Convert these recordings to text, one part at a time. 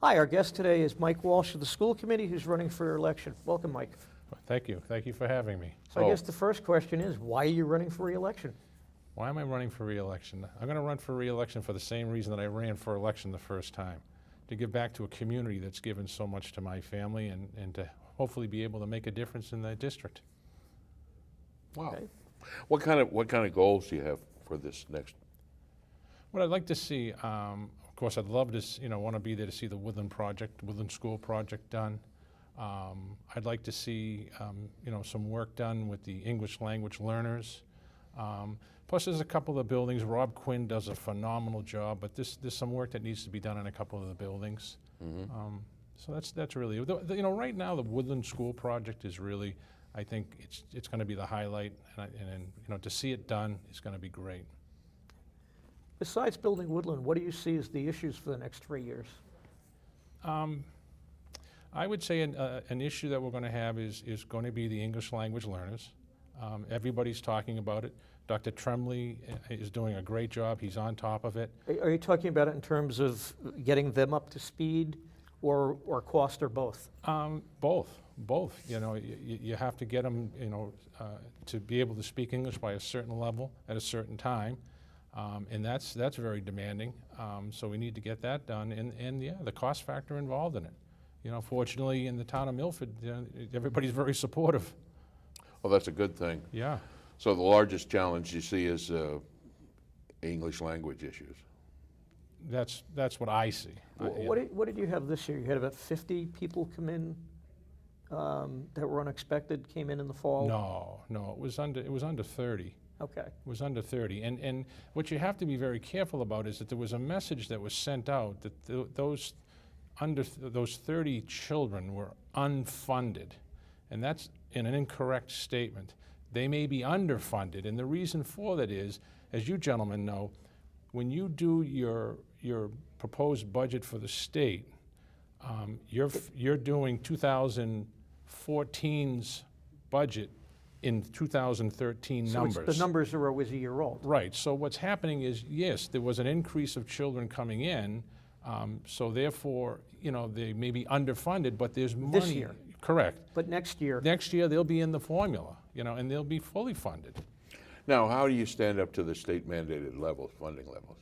Hi, our guest today is Mike Walsh of the school committee, who's running for election. Welcome, Mike. Thank you. Thank you for having me. So I guess the first question is, why are you running for re-election? Why am I running for re-election? I'm going to run for re-election for the same reason that I ran for election the first time, to give back to a community that's given so much to my family and to hopefully be able to make a difference in the district. Wow. Okay. What kind of goals do you have for this next? What I'd like to see, of course, I'd love to, want to be there to see the Woodland School project done. I'd like to see, some work done with the English language learners. Plus, there's a couple of the buildings. Rob Quinn does a phenomenal job, but there's some work that needs to be done in a couple of the buildings. Mm-hmm. So that's really, right now the Woodland School project is really, I think it's going to be the highlight, and to see it done is going to be great. Besides building Woodland, what do you see as the issues for the next 3 years? I would say an issue that we're going to have is going to be the English language learners. Everybody's talking about it. Dr. Tremblay is doing a great job. He's on top of it. Are you talking about it in terms of getting them up to speed or cost or both? Both. You have to get them, to be able to speak English by a certain level at a certain time. And that's very demanding. So we need to get that done. And yeah, the cost factor involved in it. Fortunately in the town of Milford, everybody's very supportive. Well, that's a good thing. Yeah. So the largest challenge you see is English language issues. That's what I see. What did you have this year? You had about 50 people come in that were unexpected, came in the fall? No, it was under 30. Okay. It was under 30. And what you have to be very careful about is that there was a message that was sent out that those 30 children were unfunded. And that's an incorrect statement. They may be underfunded. And the reason for that is, as you gentlemen know, when you do your proposed budget for the state, you're doing 2014's budget in 2013 numbers. So the numbers are always a year old. Right. So what's happening is, yes, there was an increase of children coming in, so therefore, they may be underfunded, but there's money. This year. Correct. But next year. Next year they'll be in the formula, and they'll be fully funded. Now, how do you stand up to the state mandated levels, funding levels?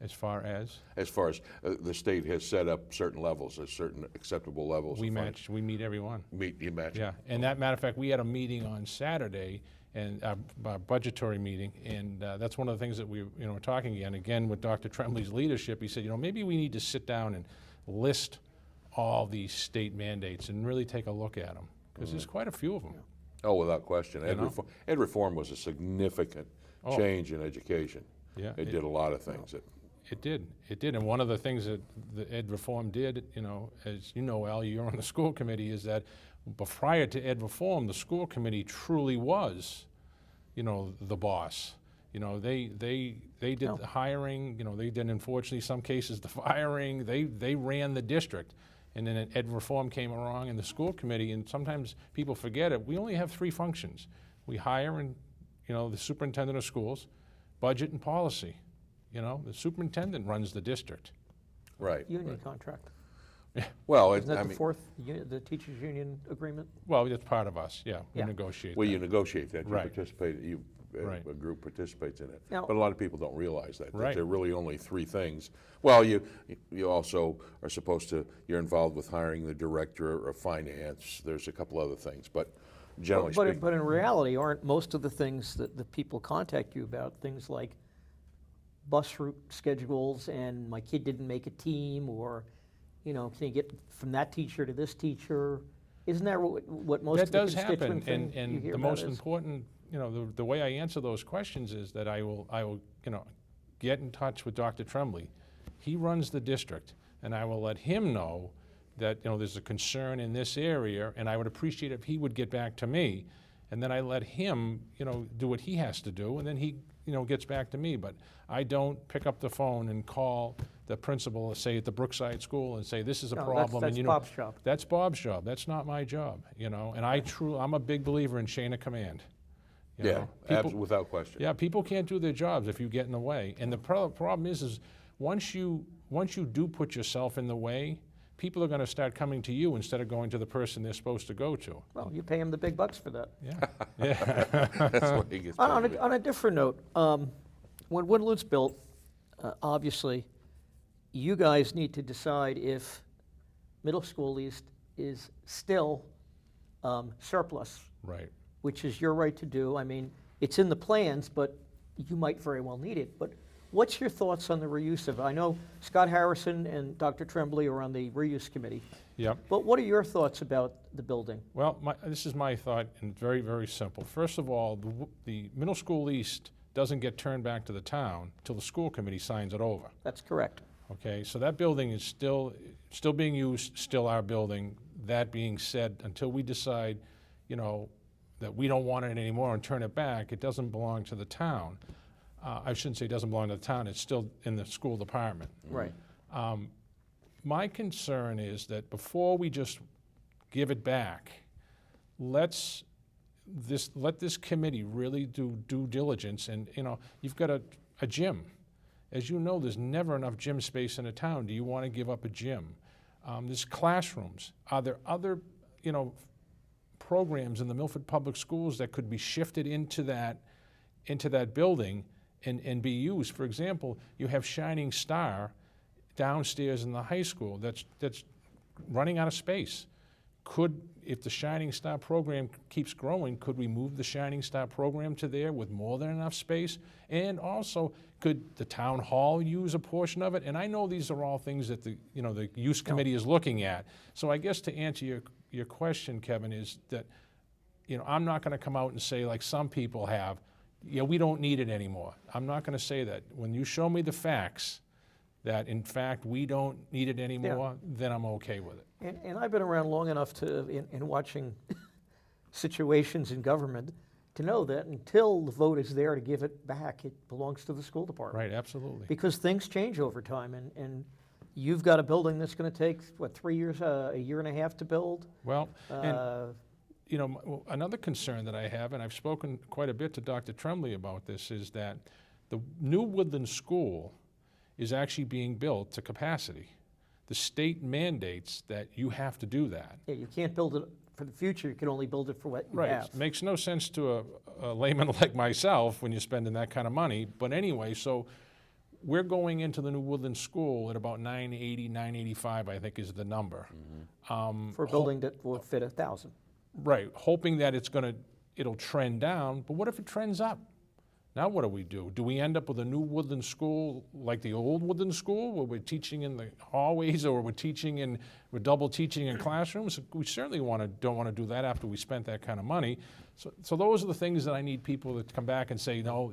As far as? As far as the state has set up certain levels, certain acceptable levels. We meet every one. You match. Yeah, and that matter of fact, we had a meeting on Saturday, and a budgetary meeting, and that's one of the things that we were talking again with Dr. Tremblay's leadership. He said, maybe we need to sit down and list all these state mandates and really take a look at them, because there's quite a few of them. Oh, without question. Ed reform was a significant change in education. Yeah, it did a lot of things. It did, and one of the things that the ed reform did, as you know, Al, you're on the school committee, is that prior to ed reform, the school committee truly was, the boss. They did the hiring. They did, unfortunately, some cases the firing. They ran the district, and then ed reform came along in the school committee. And sometimes people forget it. We only have 3 functions: we hire and the superintendent of schools, budget, and policy. The superintendent runs the district. Right. Union contract. Well, Isn't that the fourth, the teachers' union agreement? Well, it's part of us. Yeah, we negotiate. Well, you negotiate that. You Right. participate. Right. A group participates in it. Now- But a lot of people don't realize that. Right. There are really only 3 things. Well, you also are supposed to. You're involved with hiring the director of finance. There's a couple other things, but generally speaking. But in reality, aren't most of the things that the people contact you about things like bus route schedules and my kid didn't make a team, or can you get from that teacher to this teacher? Isn't that what most That of the does happen, constituent thing you and hear the about most is? important, the way I answer those questions is that I will get in touch with Dr. Tremblay. He runs the district, and I will let him know that, there's a concern in this area, and I would appreciate if he would get back to me. And then I let him, do what he has to do, and then he, gets back to me. But I don't pick up the phone and call the principal, say, at the Brookside School and say, this is a No, problem. that's and, Bob's job. That's Bob's job. That's not my job, and I'm a big believer in chain of command. you Yeah, know? People- without question. Yeah, people can't do their jobs if you get in the way. And the problem is once you do put yourself in the way, people are going to start coming to you instead of going to the person they're supposed to go to. Well, you pay him the big bucks for that. Yeah, yeah. That's why he gets paid. On a different note, when Woodland's built, obviously, you guys need to decide if middle school east is still surplus, Right. which is your right to do. I mean, it's in the plans, but you might very well need it. But what's your thoughts on the reuse of it? I know Scott Harrison and Dr. Tremblay are on the reuse committee, Yep. but what are your thoughts about the building? Well, this is my thought, and very, very simple. First of all, the middle school east doesn't get turned back to the town till the school committee signs it over. That's correct. Okay, so that building is still being used, still our building. That being said, until we decide, that we don't want it anymore and turn it back, it doesn't belong to the town. I shouldn't say it doesn't belong to the town, it's still in the school department. Right. My concern is that before we just give it back, let this committee really do due diligence. And, you've got a gym. As you know, there's never enough gym space in a town. Do you want to give up a gym? There's classrooms. Are there other, programs in the Milford Public Schools that could be shifted into that building and be used? For example, you have Shining Star downstairs in the high school that's running out of space. If the Shining Star program keeps growing, could we move the Shining Star program to there with more than enough space? And also, could the town hall use a portion of it? And I know these are all things that the use committee is looking at. So I guess to answer your question, Kevin, is that, I'm not gonna come out and say, like some people have, yeah, we don't need it anymore. I'm not gonna say that. When you show me the facts that in fact we don't need it anymore, then I'm okay with it. And I've been around long enough in watching situations in government to know that until the vote is there to give it back, it belongs to the school department. Right, absolutely. Because things change over time, and you've got a building that's going to take, 3 years, a year and a half to build? Well, and another concern that I have, and I've spoken quite a bit to Dr. Tremblay about this, is that the new Woodland School is actually being built to capacity. The state mandates that you have to do that. Yeah, you can't build it for the future, you can only build it for what you Right. have. It makes no sense to a layman like myself when you're spending that kind of money. But anyway, so we're going into the new Woodland School at about 980, 985, I think is the number. For a building that will fit 1,000. Right, hoping that it'll trend down, but what if it trends up? Now what do? Do we end up with a new Woodland School like the old Woodland School, where we're teaching in the hallways, or we're double teaching in classrooms? We certainly don't want to do that after we spent that kind of money. So those are the things that I need people to come back and say, no,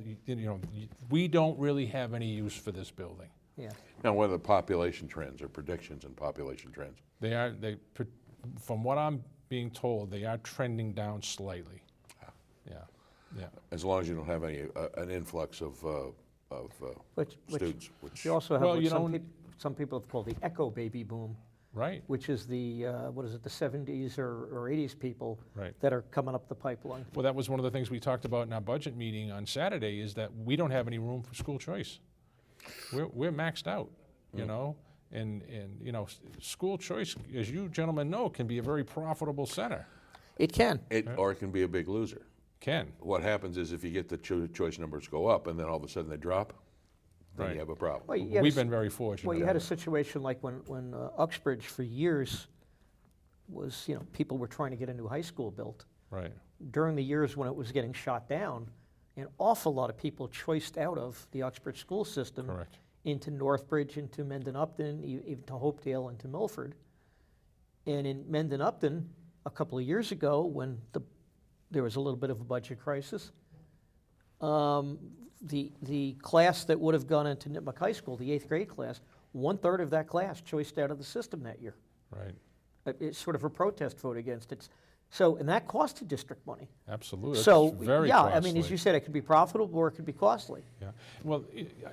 we don't really have any use for this building. Yeah. Now, what are the population trends or predictions in population trends? From what I'm being told, they are trending down slightly. Yeah. As long as you don't have an influx of students, which You also have Well, what some people have called the echo baby boom, Right. which is the 70s or 80s people Right. that are coming up the pipeline. Well, that was one of the things we talked about in our budget meeting on Saturday, is that we don't have any room for school choice. We're maxed out, and school choice, as you gentlemen know, can be a very profitable center. It can. or it can be a big loser. Can. What happens is if you get the choice numbers go up and then all of a sudden they drop, then Right. you have a problem. Well, you had We've a s- been very fortunate. Well, you had a situation like when Uxbridge for years was, people were trying to get a new high school built. Right. During the years when it was getting shot down, an awful lot of people choiced out of the Uxbridge school system Correct. into Northbridge, into Mendon Upton, even to Hopedale and to Milford. And in Mendon Upton, a couple of years ago, when there was a little bit of a budget crisis, the class that would have gone into Nipmuc High School, the 8th grade class, 1/3 of that class choiced out of the system that year. Right. it's sort of a protest vote against it. So, and that costs the district money. Absolutely. So, It's very yeah, costly. I mean, as you said, it could be profitable or it could be costly. Yeah. Well,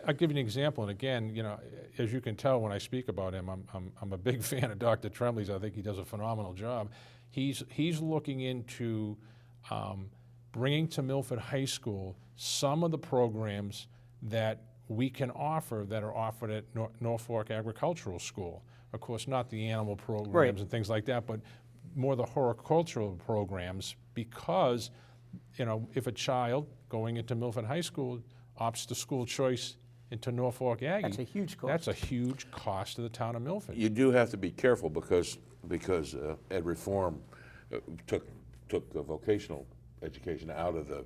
I'll give you an example. And again, you know, as you can tell when I speak about him, I'm a big fan of Dr. Trembley's. I think he does a phenomenal job. He's looking into bringing to Milford High School some of the programs that we can offer that are offered at Norfolk Agricultural School. Of course, not the animal programs Right. and things like that, but more the horticultural programs, because, you know, if a child going into Milford High School opts to school choice into Norfolk Aggie, That's a huge cost. that's a huge cost to the town of Milford. You do have to be careful because ed reform took vocational education out of the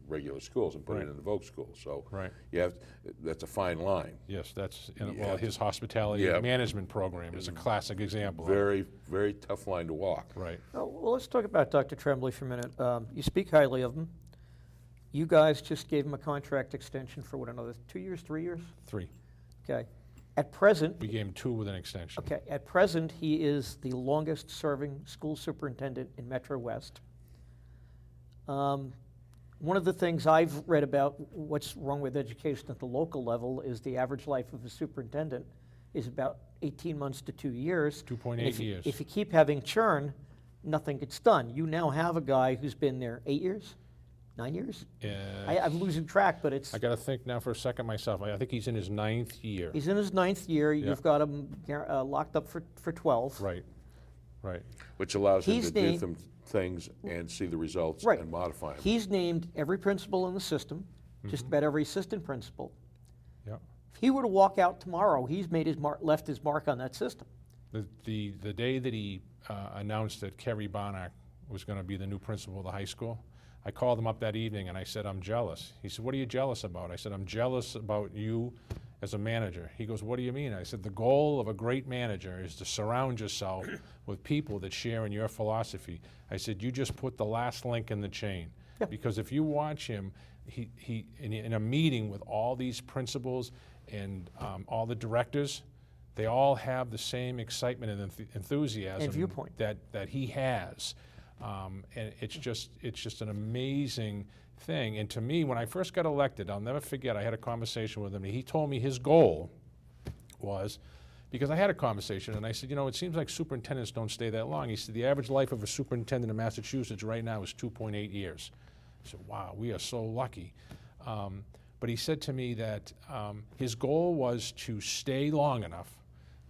regular schools and put Right. it in the voc schools. So Right. you have that's a fine line. Yes, that's, and, You well, have his to- hospitality Yeah. management program is a classic example of it. Very, very tough line to walk. Right. Oh, well, let's talk about Dr. Tremblay for a minute. You speak highly of him. You guys just gave him a contract extension for what, another 2 years, 3 years? 3. Okay. At present, We gave him 2 with an extension. okay, at present, he is the longest-serving school superintendent in Metro West. One of the things I've read about what's wrong with education at the local level is the average life of a superintendent is about 18 months to 2 years. 2.8 And if years. If you keep having churn, nothing gets done. You now have a guy who's been there 8 years, 9 years? I'm losing track, but it's, I got to think now for a second myself. I think he's in his 9th year. he's in his 9th year. Yeah. You've got him locked up for 12. Right. Right. Which allows him He's to do named- some things and see the results Right. and modify them. He's named every principal in the system, just about every assistant principal. Yeah. If he were to walk out tomorrow, he's made his left his mark on that system. The day that he announced that Kerry Barnack was going to be the new principal of the high school, I called him up that evening and I said, I'm jealous. He said, what are you jealous about? I said, I'm jealous about you as a manager. He goes, what do you mean? I said, the goal of a great manager is to surround yourself with people that share in your philosophy. I said, you just put the last link in the chain. Yeah. Because if you watch him, he in a meeting with all these principals and all the directors, they all have the same excitement and enthusiasm And viewpoint. that he has. And it's just an amazing thing. And to me, when I first got elected, I'll never forget, I had a conversation with him. And he told me his goal was, because I had a conversation, and I said, you know, it seems like superintendents don't stay that long. He said, the average life of a superintendent in Massachusetts right now is 2.8 years. I said, wow, we are so lucky. But he said to me that his goal was to stay long enough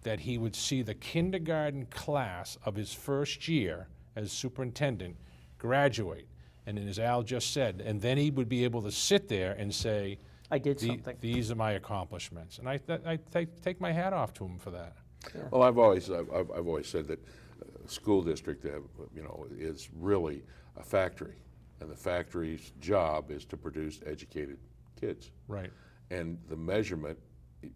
that he would see the kindergarten class of his first year as superintendent graduate. And then, as Al just said, and then he would be able to sit there and say, I did something. these are my accomplishments. And I take my hat off to him for that. Well, I've always said that school district, is really a factory, and the factory's job is to produce educated kids. Right. And the measurement,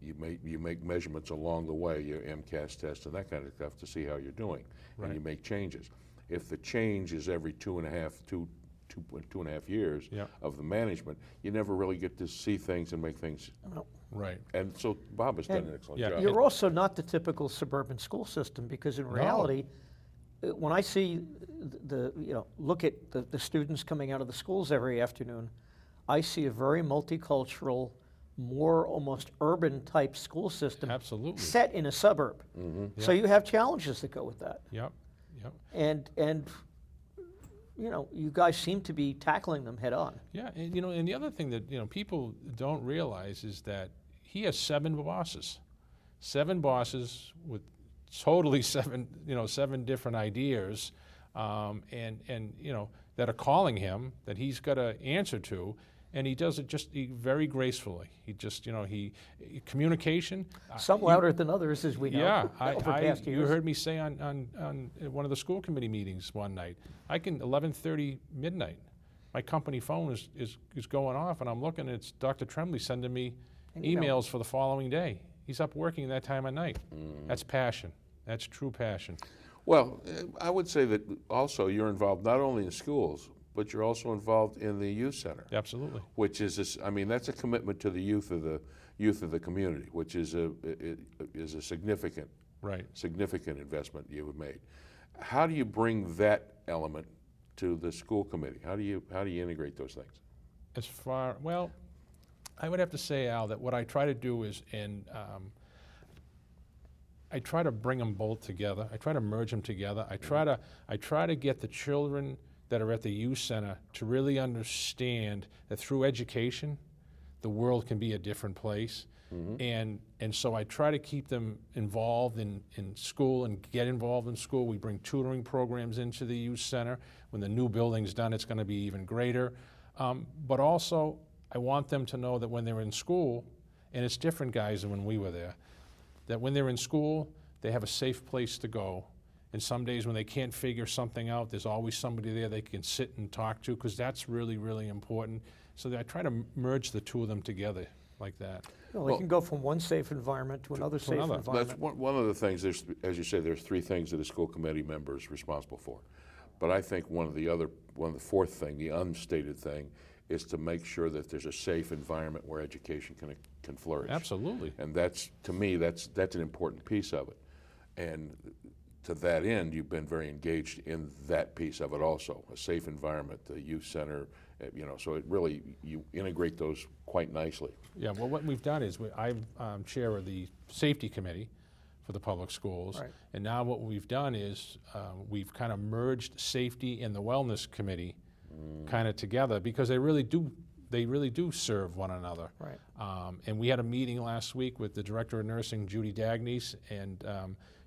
you make measurements along the way, your MCAS test and that kind of stuff to see how you're doing, Right. and you make changes. If the change is every 2.5 years Yep. of the management, you never really get to see things and make things. Right. And so Bob has done And an excellent yeah, job. You're also not the typical suburban school system, because in reality, when I see look at the students coming out of the schools every afternoon, I see a very multicultural, more almost urban type school system Absolutely. set in a suburb. So you have challenges that go with that. Yep. Yep. And you guys seem to be tackling them head on. Yeah, and and the other thing that people don't realize is that he has 7 bosses, 7 bosses with totally 7 different ideas, and that are calling him, that he's got to answer to, and he does it very gracefully. He just communication. Some louder than others, as we know. Yeah, over past you years. heard me say on one of the school committee meetings one night, I can 11:30 midnight, my company phone is going off, and I'm looking, it's Dr. Tremblay sending me An email. emails for the following day. He's up working that time of night. That's passion. That's true passion. Well, I would say that also you're involved not only in schools, but you're also involved in the youth center, Absolutely. which is that's a commitment to the youth of the community, which is a significant Right. Significant investment you have made. How do you bring that element to the school committee? How do you integrate those things? Well, I would have to say, Al, that what I try to do is, I try to bring them both together. I try to merge them together. I try to get the children that are at the youth center to really understand that through education, the world can be a different place. And so I try to keep them involved in school and get involved in school. We bring tutoring programs into the youth center. When the new building's done, it's going to be even greater. But also, I want them to know that when they're in school, and it's different, guys, than when we were there, that when they're in school, they have a safe place to go. And some days when they can't figure something out, there's always somebody there they can sit and talk to, because that's really, really important. So that I try to merge the two of them together like that. Well, they can go from one safe environment to another safe another. environment. That's one of the things, as you say, there's three things that a school committee member is responsible for. But I think the fourth thing, the unstated thing, is to make sure that there's a safe environment where education can flourish. Absolutely. And that's, to me, that's an important piece of it. And to that end, you've been very engaged in that piece of it also, a safe environment, the youth center, so it really, you integrate those quite nicely. Yeah, well, what we've done is I'm chair of the safety committee for the public schools. Right. And now what we've done is we've kind of merged safety and the wellness committee kind of together, because they really do serve one another. Right. And we had a meeting last week with the director of nursing, Judy Dagnes, and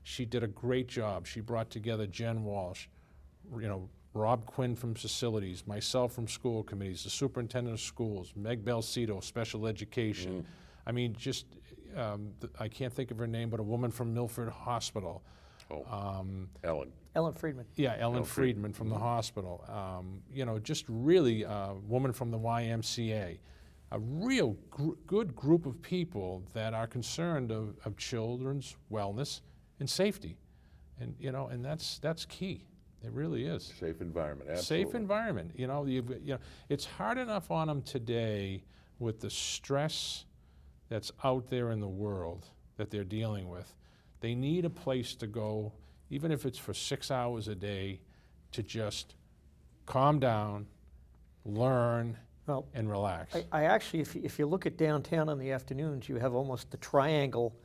she did a great job. She brought together Jen Walsh, Rob Quinn from facilities, myself from school committees, the superintendent of schools, Meg Belcito, special education. I mean, just, I can't think of her name, but a woman from Milford Hospital. Ellen. Ellen Friedman. Yeah, Ellen Friedman from the hospital. Just really a woman from the YMCA. A real good group of people that are concerned of children's wellness and safety. And, and that's key. It really is. Safe environment, absolutely. Safe environment. It's hard enough on them today with the stress that's out there in the world that they're dealing with. They need a place to go, even if it's for 6 hours a day, to just calm down, learn, and relax. I actually, if you look at downtown in the afternoons, you have almost the triangle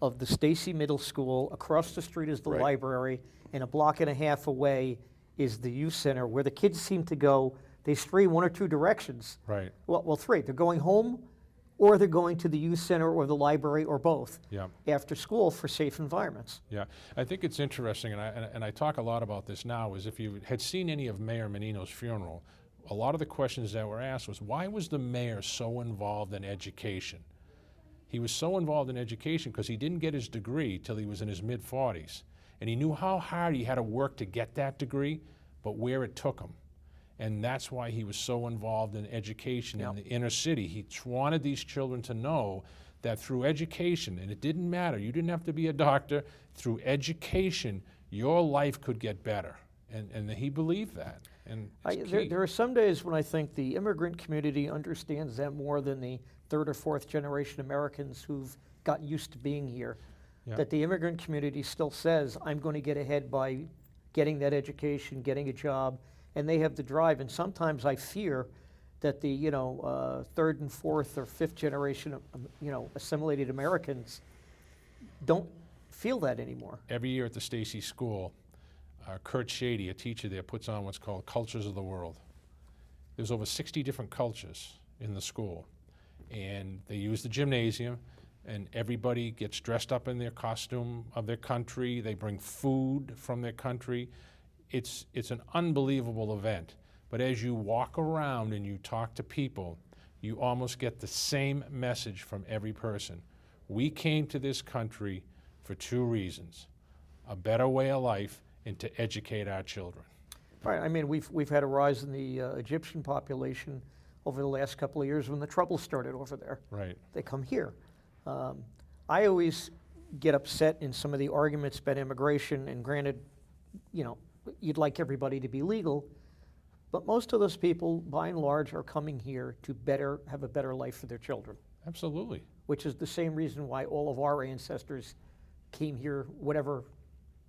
of the Stacy Middle School. Across the street is the library, and a block and a half away is the youth center, where the kids seem to go. They stray one or two directions. Right. Well, three. They're going home, or they're going to the youth center or the library, or both. Yeah. After school for safe environments. Yeah, I think it's interesting, and I talk a lot about this now, is if you had seen any of Mayor Menino's funeral, a lot of the questions that were asked was, why was the mayor so involved in education? He was so involved in education because he didn't get his degree till he was in his mid-40s. And he knew how hard he had to work to get that degree, but where it took him. And that's why he was so involved in education in the inner city. He wanted these children to know that through education, and it didn't matter, you didn't have to be a doctor, through education, your life could get better. And he believed that. And there are some days when I think the immigrant community understands that more than the third or fourth generation Americans who've gotten used to being here. Yeah. That the immigrant community still says, I'm going to get ahead by getting that education, getting a job, and they have the drive. And sometimes I fear that the third and fourth or fifth generation assimilated Americans don't feel that anymore. Every year at the Stacy School, Kurt Shady, a teacher there, puts on what's called Cultures of the World. There's over 60 different cultures in the school, and they use the gymnasium, and everybody gets dressed up in their costume of their country. They bring food from their country. It's an unbelievable event. But as you walk around and you talk to people, you almost get the same message from every person. We came to this country for two reasons: a better way of life and to educate our children. Right. I mean, we've had a rise in the Egyptian population over the last couple of years when the trouble started over there. Right. They come here. I always get upset in some of the arguments about immigration, and granted, you'd like everybody to be legal, but most of those people, by and large, are coming here to have a better life for their children. Absolutely. Which is the same reason why all of our ancestors came here, whatever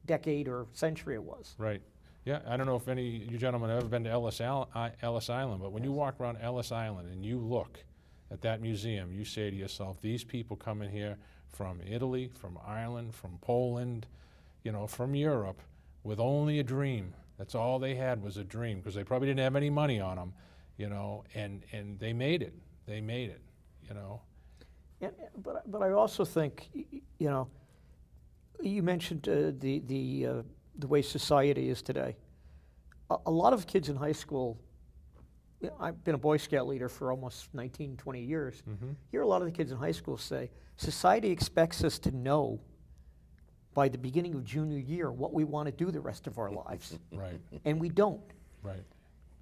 decade or century it was. Right. Yeah, I don't know if any of you gentlemen have ever been to Ellis Island, but when you walk around Ellis Island and you look at that museum, you say to yourself, these people coming here from Italy, from Ireland, from Poland, from Europe, with only a dream. That's all they had was a dream, because they probably didn't have any money on them, and they made it. They made it, Yeah, but I also think, you mentioned the way society is today. A lot of kids in high school, I've been a Boy Scout leader for almost 19, 20 years. Hear a lot of the kids in high school say, society expects us to know by the beginning of junior year what we want to do the rest of our lives. Right. And we don't. Right.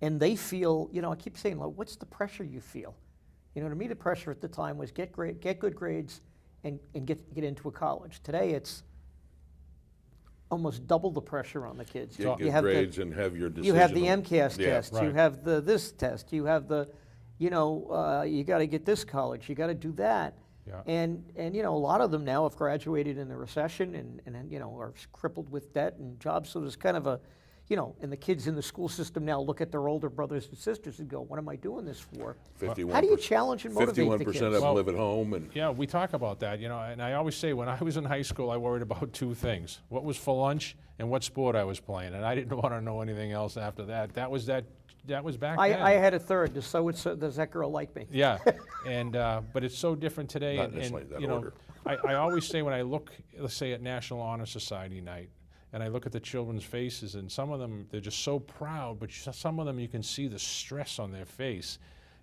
And they feel, I keep saying, like, what's the pressure you feel? To me, the pressure at the time was get good grades and get into a college. Today, it's almost double the pressure on the kids. Get good grades and have your decision. You have the MCAS Yeah. test. Right. You have this test. You have you got to get this college. You got to do that. Yeah. And a lot of them now have graduated in the recession and are crippled with debt and jobs. So there's kind of a, and the kids in the school system now look at their older brothers and sisters and go, what am I doing this for? 51%. How do you challenge and motivate the kids? 51% of them live at home, and Yeah, we talk about that, and I always say when I was in high school, I worried about two things: what was for lunch and what sport I was playing, and I didn't want to know anything else after that. That was back then. I had a third. Does that girl like me? Yeah, and but it's so different today. Not and necessarily that you know, order. I always say when I look, let's say at National Honor Society night, and I look at the children's faces, and some of them they're just so proud, but some of them you can see the stress on their face,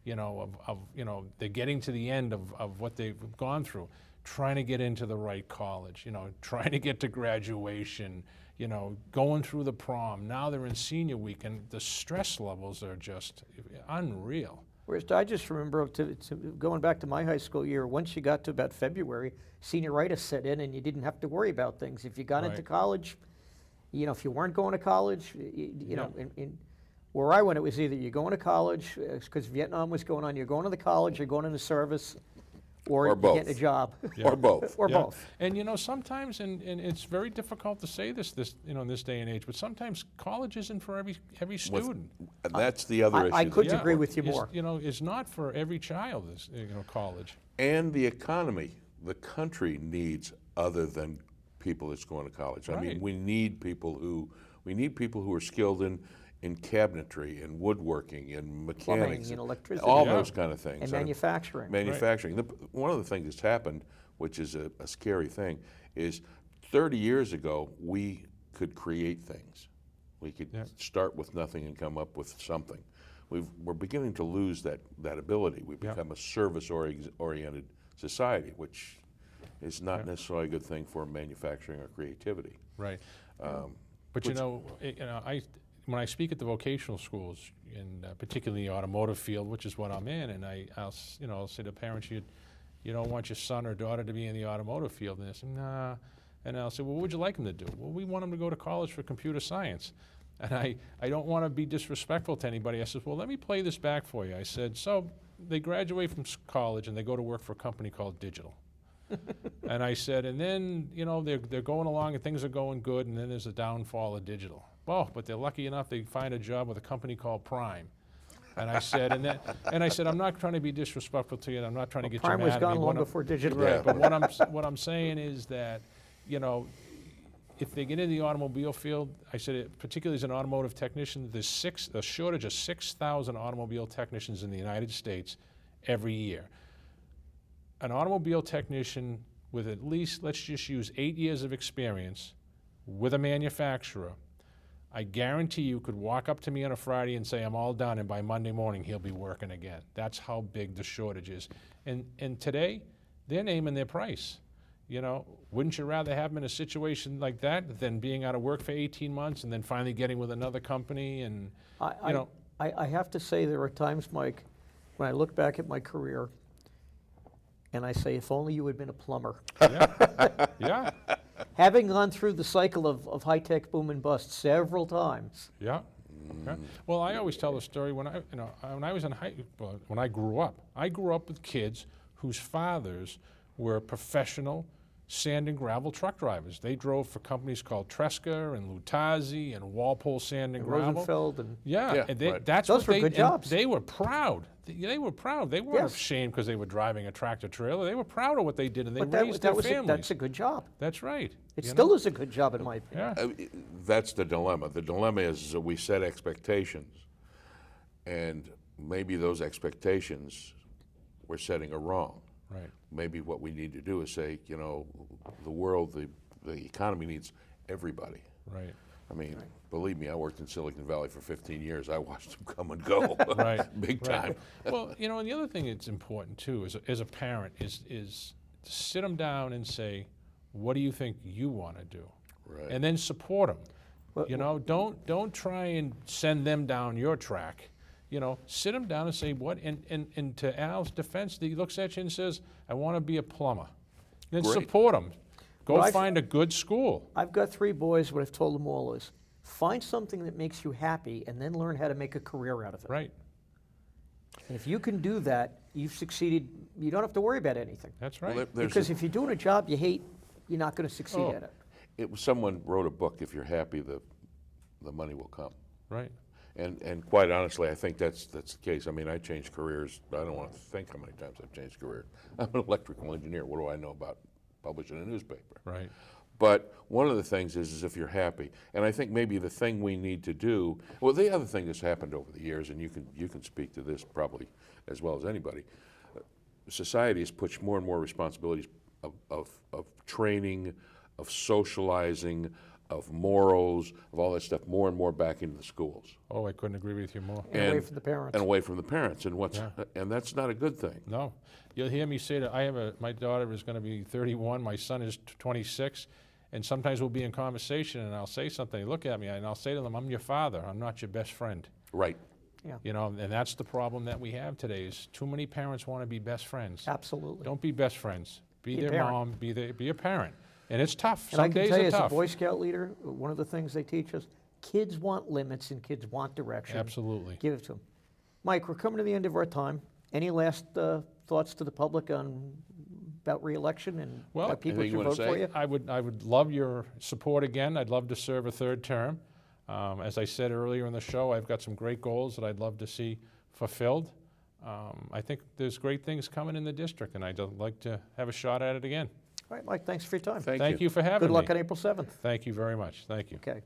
of they're getting to the end of what they've gone through, trying to get into the right college, trying to get to graduation, going through the prom. Now they're in senior week, and the stress levels are just unreal. Whereas I just remember going back to my high school year, once you got to about February, senioritis set in and you didn't have to worry about things. If you got into Right. college, if you weren't going to college, Yeah. where I went, it was either you're going to college, because Vietnam was going on, you're going to the college, you're going into service, or you're both. getting a job. or both. Or Yeah. both. And sometimes, and it's very difficult to say this in this day and age, but sometimes college isn't for every student. And that's the other issue. I that- couldn't agree with you more. It's not for every child. College. And the economy, the country needs other than people that's going to college. I mean, Right. we need people who are skilled in cabinetry and woodworking and mechanics, and electricity. all Yeah. those kind of things. And manufacturing. Manufacturing. One of the things that's happened, which is a scary thing, is 30 years ago we could create things. We could Yeah. start with nothing and come up with something. We're beginning to lose that ability. We've Yeah. become a service-oriented society, which is not necessarily a good thing for manufacturing or creativity. Right. But which- when I speak at the vocational schools, and particularly the automotive field, which is what I'm in, and I'll say to parents, you don't want your son or daughter to be in the automotive field, and they say, nah. And I'll say, well, what would you like them to do? Well, we want them to go to college for computer science. And I don't want to be disrespectful to anybody. I said, well, let me play this back for you. I said, so they graduate from college and they go to work for a company called Digital. And I said, and then, they're going along and things are going good, and then there's a downfall of Digital. Well, but they're lucky enough they find a job with a company called Prime. And I said, I'm not trying to be disrespectful to you, and I'm not trying to get Prime you was mad at me. gone long before digital. Right, Yeah. but what I'm saying is that, if they get into the automobile field, I said, particularly as an automotive technician, there's a shortage of 6,000 automobile technicians in the United States every year. An automobile technician with at least, let's just use 8 years of experience with a manufacturer, I guarantee you could walk up to me on a Friday and say, I'm all done, and by Monday morning he'll be working again. That's how big the shortage is. And today, they're naming their price. Wouldn't you rather have them in a situation like that than being out of work for 18 months and then finally getting with another company? And I have to say there are times, Mike, when I look back at my career and I say, if only you had been a plumber. yeah, Having gone through the cycle of high-tech boom and bust several times. yeah. Okay. Well, I always tell the story when I was when I grew up with kids whose fathers were professional sand and gravel truck drivers. They drove for companies called Tresca and Lutazzi and Walpole Sand and Gravel. Rosenfeld and, Yeah, Yeah, and right. that's Those what were they good and jobs. They were proud. They were proud. They weren't Yes. ashamed because they were driving a tractor trailer. They were proud of what they did, and they but raised their families. that's a good job. That's right. It you still know? is a good job in my opinion. Yeah. That's the dilemma. The dilemma is that we set expectations, and maybe those expectations we're setting are wrong. Right. Maybe what we need to do is say, you know, the world, the economy needs everybody. Right. I mean, believe me, I worked in Silicon Valley for 15 years. I watched them come and go, Right. big Right. time. Well, you know, and the other thing that's important too, as a parent, is to sit them down and say, what do you think you want to do? Right. And then support them. Well, You know, don't try and send them down your track. You know, sit them down and say what. And to Al's defense, he looks at you and says, "I want to be a plumber." Then Great. support them. Go Well, find a good school. I've got 3 boys. What I've told them all is, find something that makes you happy and then learn how to make a career out of it. Right. And if you can do that, you've succeeded. You don't have to worry about anything. That's Well, right. there's Because if you're doing a job you hate, you're not going to succeed Oh. at it. someone wrote a book, if you're happy, the money will come. Right. And quite honestly, I think that's the case. I mean, I changed careers. I don't want to think how many times I've changed careers. I'm an electrical engineer. What do I know about publishing a newspaper? Right. But one of the things is if you're happy, and I think maybe the thing we need to do, well, the other thing that's happened over the years, and you can speak to this probably as well as anybody, society has pushed more and more responsibilities of training, of socializing, of morals, of all that stuff, more and more back into the schools. Oh, I couldn't agree with you more. And away from the parents. And away from the parents, and Yeah. and that's not a good thing. No, you'll hear me say that my daughter is going to be 31, my son is 26, and sometimes we'll be in conversation and I'll say something, they look at me and I'll say to them, I'm your father, I'm not your best friend. Right. Yeah, You know, and that's the problem that we have today is too many parents want to be best friends. absolutely. Don't be best friends. Be Be a their parent. mom, be a parent. And it's tough. And I Some can days tell you, are as a tough. Boy Scout leader, one of the things they teach us, kids want limits and kids want direction. Absolutely. Give it to them. Mike, we're coming to the end of our time. Any last thoughts to the public about re-election and Well, why people anything you should wanna vote for say? you? I would love your support again. I'd love to serve a 3rd term. As I said earlier in the show, I've got some great goals that I'd love to see fulfilled. I think there's great things coming in the district, and I'd like to have a shot at it again. All right, Mike, thanks for your time. Thank Thank you for having Good me. luck on April 7th. Thank you very much. Thank you. Okay.